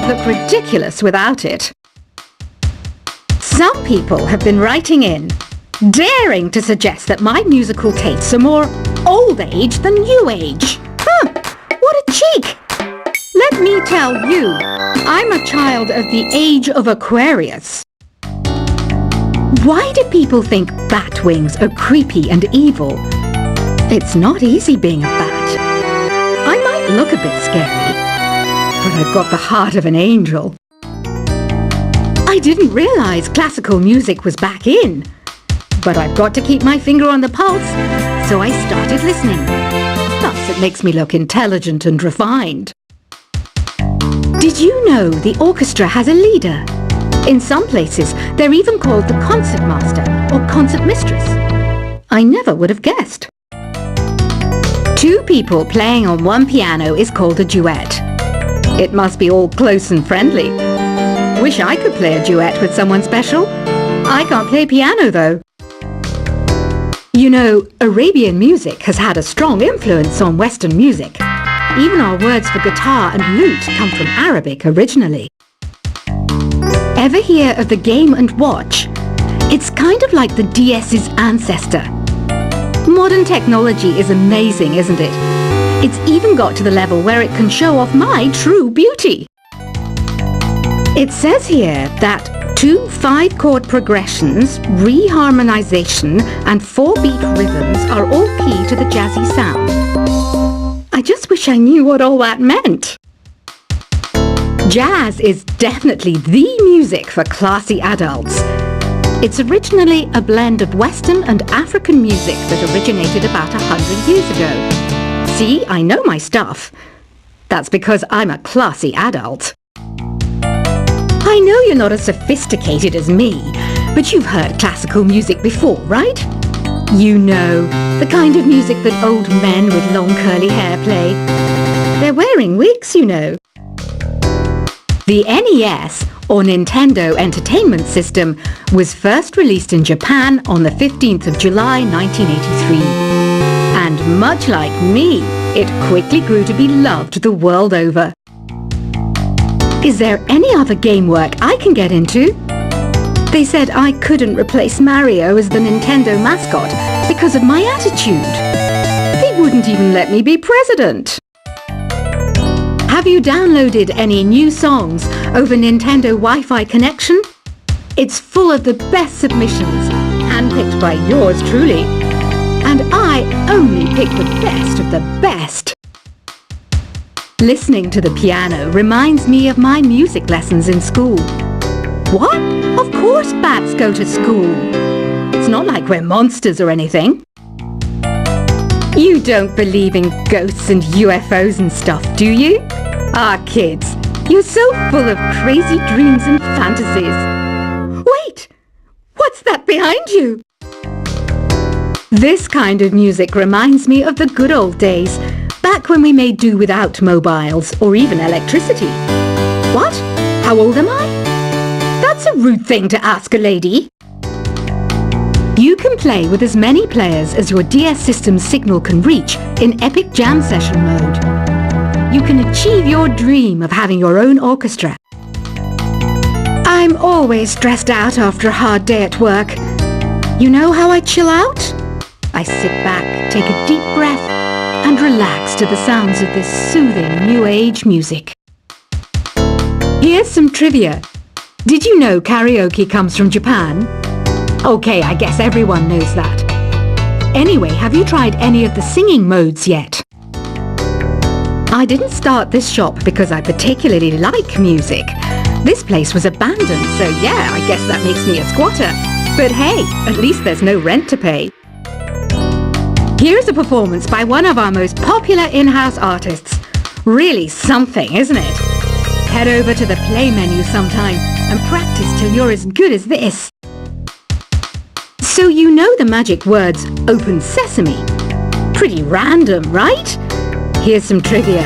look ridiculous without it. Some people have been writing in, daring to suggest that my musical tastes are more old age than new age. Huh, what a cheek! Let me tell you, I'm a child of the age of Aquarius. Why do people think bat wings are creepy and evil? It's not easy being a bat. I might look a bit scary, but I've got the heart of an angel. I didn't realize classical music was back in, but I've got to keep my finger on the pulse, so I started listening. Plus, it makes me look intelligent and refined. Did you know the orchestra has a leader? In some places, they're even called the concertmaster or concertmistress. I never would have guessed. Two people playing on one piano is called a duet. It must be all close and friendly. Wish I could play a duet with someone special. I can't play piano though. You know, Arabian music has had a strong influence on Western music. Even our words for guitar and lute come from Arabic originally. Ever hear of the Game & Watch? It's kind of like the DS's ancestor. Modern technology is amazing, isn't it? It's even got to the level where it can show off my true beauty. It says here that 2 5-chord progressions, reharmonization and 4-beat rhythms are all key to the jazzy sound. I just wish I knew what all that meant. Jazz is definitely the music for classy adults. It's originally a blend of Western and African music that originated about 100 years ago. See, I know my stuff. That's because I'm a classy adult. I know you're not as sophisticated as me, but you've heard classical music before, right? You know, the kind of music that old men with long curly hair play. They're wearing wigs, you know. The NES, or Nintendo Entertainment System, was first released in Japan on the 15th of July 1983. And much like me, it quickly grew to be loved the world over. Is there any other game work I can get into? They said I couldn't replace Mario as the Nintendo mascot because of my attitude. They wouldn't even let me be president. Have you downloaded any new songs over Nintendo Wi-Fi connection? It's full of the best submissions, handpicked by yours truly. And I only pick the best of the best. Listening to the piano reminds me of my music lessons in school. What? Of course bats go to school. It's not like we're monsters or anything. You don't believe in ghosts and UFOs and stuff, do you? Ah, kids, you're so full of crazy dreams and fantasies. Wait! What's that behind you? This kind of music reminds me of the good old days, back when we made do without mobiles or even electricity. What? How old am I? That's a rude thing to ask a lady. You can play with as many players as your DS system's signal can reach in Epic Jam Session mode. You can achieve your dream of having your own orchestra. I'm always stressed out after a hard day at work. You know how I chill out? I sit back, take a deep breath, and relax to the sounds of this soothing new age music. Here's some trivia. Did you know karaoke comes from Japan? Okay, I guess everyone knows that. Anyway, have you tried any of the singing modes yet? I didn't start this shop because I particularly like music. This place was abandoned, so yeah, I guess that makes me a squatter. But hey, at least there's no rent to pay. Here's a performance by one of our most popular in-house artists. Really something, isn't it? Head over to the play menu sometime and practice till you're as good as this. So you know the magic words "Open Sesame"? Pretty random, right? Here's some trivia.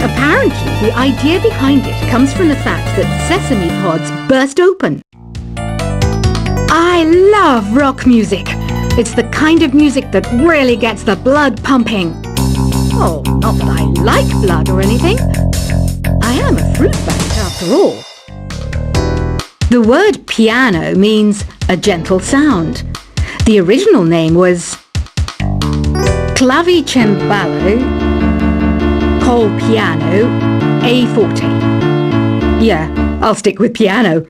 Apparently, the idea behind it comes from the fact that sesame pods burst open. I love rock music. It's the kind of music that really gets the blood pumping. Oh, not that I like blood or anything. I am a fruit bat after after all. The word piano means a gentle sound. The original name was clavicembalo col piano a forte. Yeah, I'll stick with piano.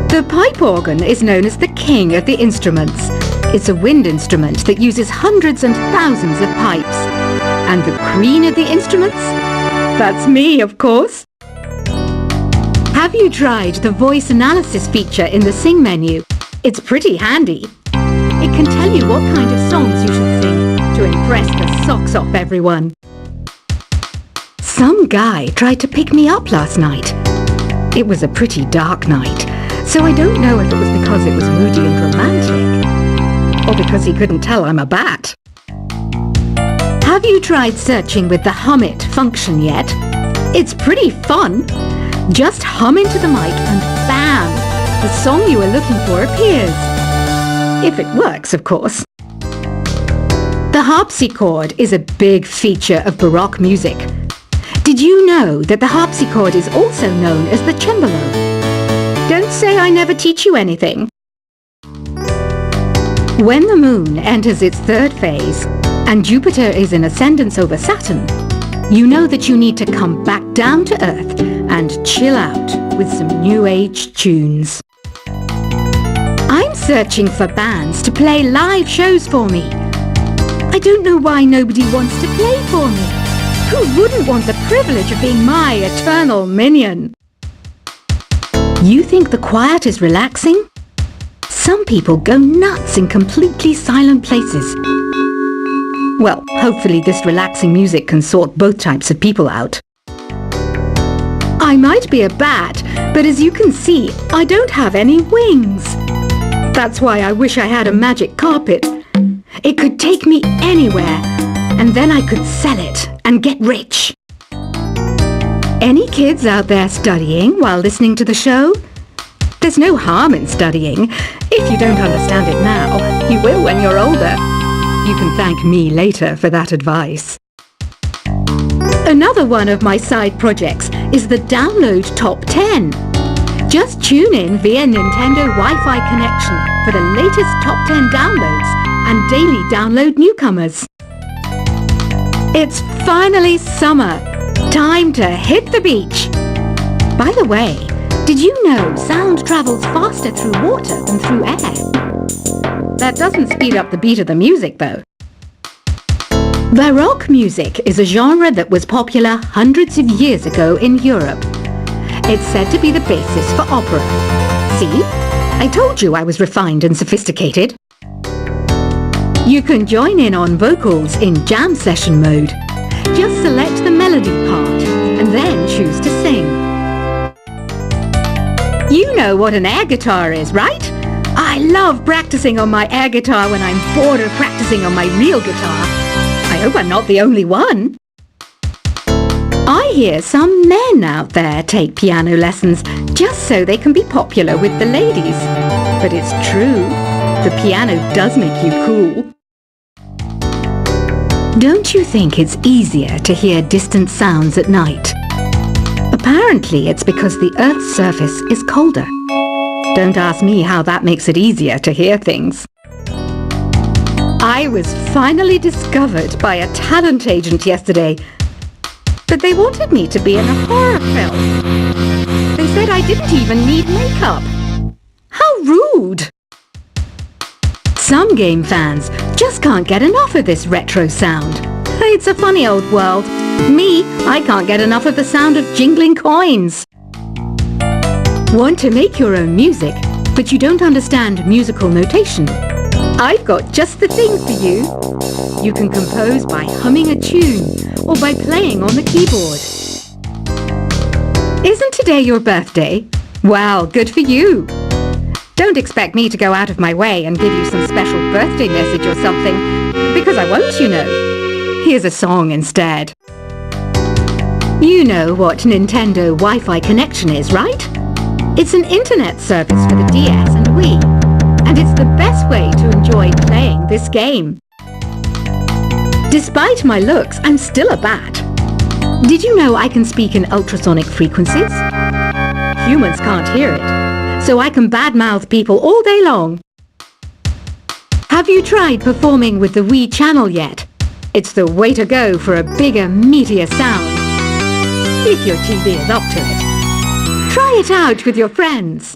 The pipe organ is known as the king of the instruments. It's a wind instrument that uses hundreds and thousands of pipes. And the queen of the instruments? That's me, of course. Have you tried the voice analysis feature in the Sing menu? It's pretty handy. It can tell you what kind of songs you should sing to impress the socks off everyone. Some guy tried to pick me up last night. It was a pretty dark night, so I don't know if it was because it was moody and romantic, or because he couldn't tell I'm a bat. Have you tried searching with the Hum It function yet? It's pretty fun. Just hum into the mic and bam! The song you are looking for appears. If it works, of course. The harpsichord is a big feature of Baroque music. Did you know that the harpsichord is also known as the cembalo? Don't say I never teach you anything. When the moon enters its third phase and Jupiter is in ascendance over Saturn, you know that you need to come back down to Earth and chill out with some new age tunes. I'm searching for bands to play live shows for me. I don't know why nobody wants to play for me. Who wouldn't want the privilege of being my eternal minion? You think the quiet is relaxing? Some people go nuts in completely silent places. Well, hopefully this relaxing music can sort both types of people out. I might be a bat, but as you can see, I don't have any wings. That's why I wish I had a magic carpet. It could take me anywhere, and then I could sell it and get rich. Any kids out there studying while listening to the show? There's no harm in studying. If you don't understand it now, you will when you're older. You can thank me later for that advice. Another one of my side projects is the Download Top 10. Just tune in via Nintendo Wi-Fi connection for the latest Top 10 downloads and daily download newcomers. It's finally summer. Time to hit the beach. By the way, did you know sound travels faster through water than through air? That doesn't speed up the beat of the music, though. Baroque music is a genre that was popular hundreds of years ago in Europe. It's said to be the basis for opera. See? I told you I was refined and sophisticated. You can join in on vocals in jam session mode. Just select the melody part and then choose to sing. You know what an air guitar is, right? I love practicing on my air guitar when I'm bored of practicing on my real guitar. I hope I'm not the only one. I hear some men out there take piano lessons just so they can be popular with the ladies. But it's true, the piano does make you cool. Don't you think it's easier to hear distant sounds at night? Apparently it's because the Earth's surface is colder. Don't ask me how that makes it easier to hear things. I was finally discovered by a talent agent yesterday, but they wanted me to be in a horror film. They said I didn't even need makeup. How rude! Some game fans just can't get enough of this retro sound. It's a funny old world. Me, I can't get enough of the sound of jingling coins. Want to make your own music, but you don't understand musical notation? I've got just the thing for you. You can compose by humming a tune or by playing on the keyboard. Isn't today your birthday? Well, good for you. Don't expect me to go out of my way and give you some special birthday message or something, because I won't, you know. Here's a song instead. You know what Nintendo Wi-Fi connection is, right? It's an internet service for the DS and Wii, and it's the best way to enjoy playing this game. Despite my looks, I'm still a bat. Did you know I can speak in ultrasonic frequencies? Humans can't hear it, so I can badmouth people all day long. Have you tried performing with the Wii channel yet? It's the way to go for a bigger, meatier sound. If your TV is up to it. Try it out with your friends.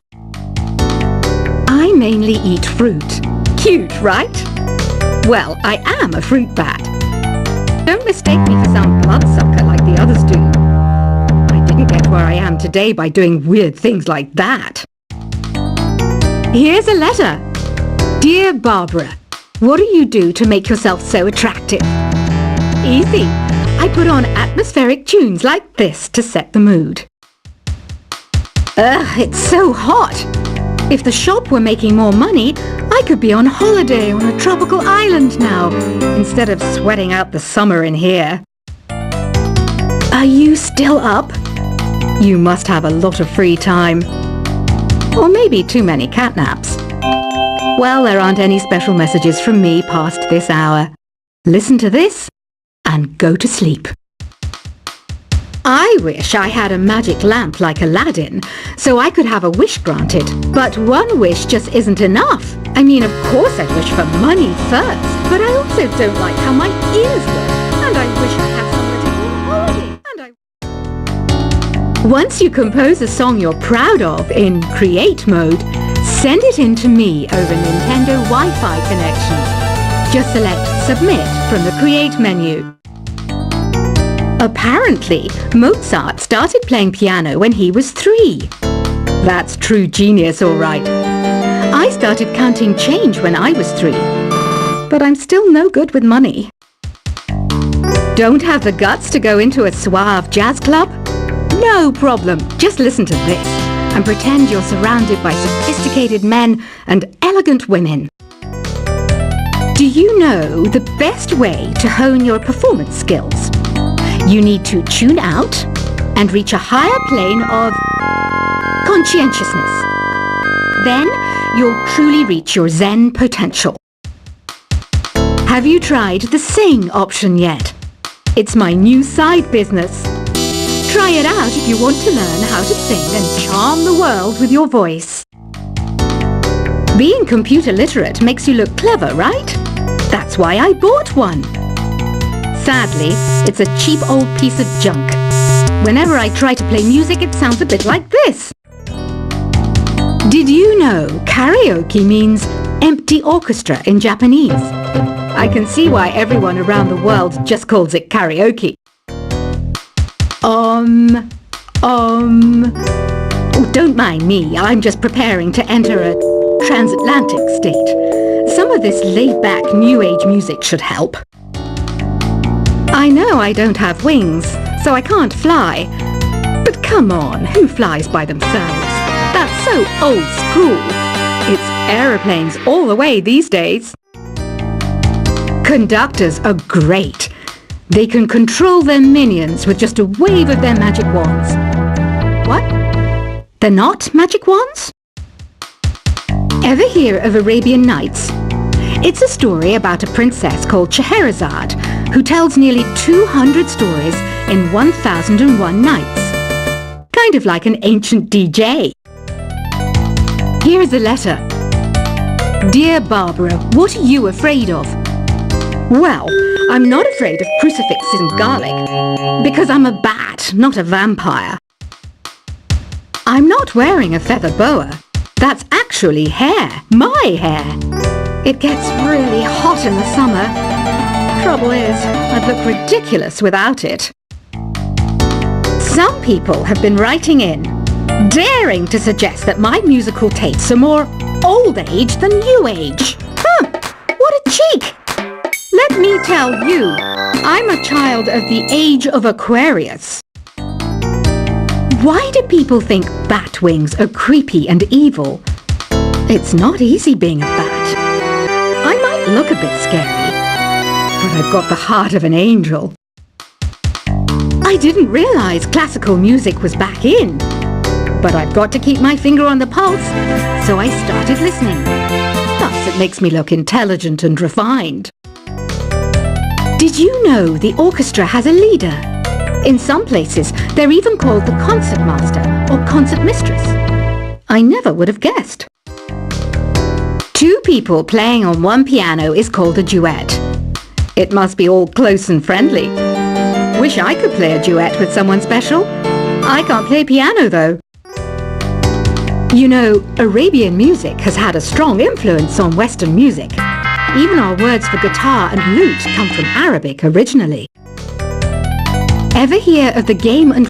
I mainly eat fruit. Cute, right? Well, I am a fruit bat. Don't mistake me for some bloodsucker like the others do. I didn't get where I am today by doing weird things like that. Here's a letter. Dear Barbara, what do you do to make yourself so attractive? Easy. I put on atmospheric tunes like this to set the mood. Ugh, it's so hot. If the shop were making more money, I could be on holiday on a tropical island now, instead of sweating out the summer in here. Are you still up? You must have a lot of free time. Or maybe too many catnaps. Well, there aren't any special messages from me past this hour. Listen to this and go to sleep. I wish I had a magic lamp like Aladdin, so I could have a wish granted. But one wish just isn't enough. I mean, of course I'd wish for money first, but I also don't like how my ears look, and I wish I had somewhere to go on holiday. Once you compose a song you're proud of in Create mode, send it in to me over Nintendo Wi-Fi connection. Just select Submit from the Create menu. Apparently, Mozart started playing piano when he was 3. That's true genius, all right. I started counting change when I was 3. But I'm still no good with money. Don't have the guts to go into a suave jazz club? No problem. Just listen to this and pretend you're surrounded by sophisticated men and elegant women. Do you know the best way to hone your performance skills? You need to tune out and reach a higher plane of conscientiousness. Then you'll truly reach your Zen potential. Have you tried the Sing option yet? It's my new side business. Try it out if you want to learn how to sing and charm the world with your voice. Being computer literate makes you look clever, right? That's why I bought one. Sadly, it's a cheap old piece of junk. Whenever I try to play music, it sounds a bit like this. Did you know karaoke means empty orchestra in Japanese? I can see why everyone around the world just calls it karaoke. Oh, don't mind me, I'm just preparing to enter a transatlantic state. Some of this laid-back New Age music should help. I know I don't have wings, so I can't fly. But come on, who flies by themselves? That's so old school. It's aeroplanes all the way these days. Conductors are great. They can control their minions with just a wave of their magic wands. What? They're not magic wands? Ever hear of Arabian Nights? It's a story about a princess called Scheherazade who tells nearly 200 stories in 1001 nights. Kind of like an ancient DJ. Here's a letter. Dear Barbara, what are you afraid of? Well, I'm not afraid of crucifixes and garlic, because I'm a bat, not a vampire. I'm not wearing a feather boa. That's actually hair, my hair. It gets really hot in the summer. Trouble is, I'd look ridiculous without it. Some people have been writing in, daring to suggest that my musical tastes are more old age than new age. Huh, what a cheek! Let me tell you, I'm a child of the age of Aquarius. Why do people think bat wings are creepy and evil? It's not easy being a bat. I might look a bit scary, but I've got the heart of an angel. I didn't realize classical music was back in, but I've got to keep my finger on the pulse, so I started listening. Thus, it makes me look intelligent and refined. Did you know the orchestra has a leader? In some places, they're even called the concert master or concert mistress. I never would have guessed. Two people playing on one piano is called a duet. It must be all close and friendly. Wish I could play a duet with someone special. I can't play piano though. You know, Arabian music has had a strong influence on Western music. Even our words for guitar and lute come from Arabic originally. Ever hear of the game and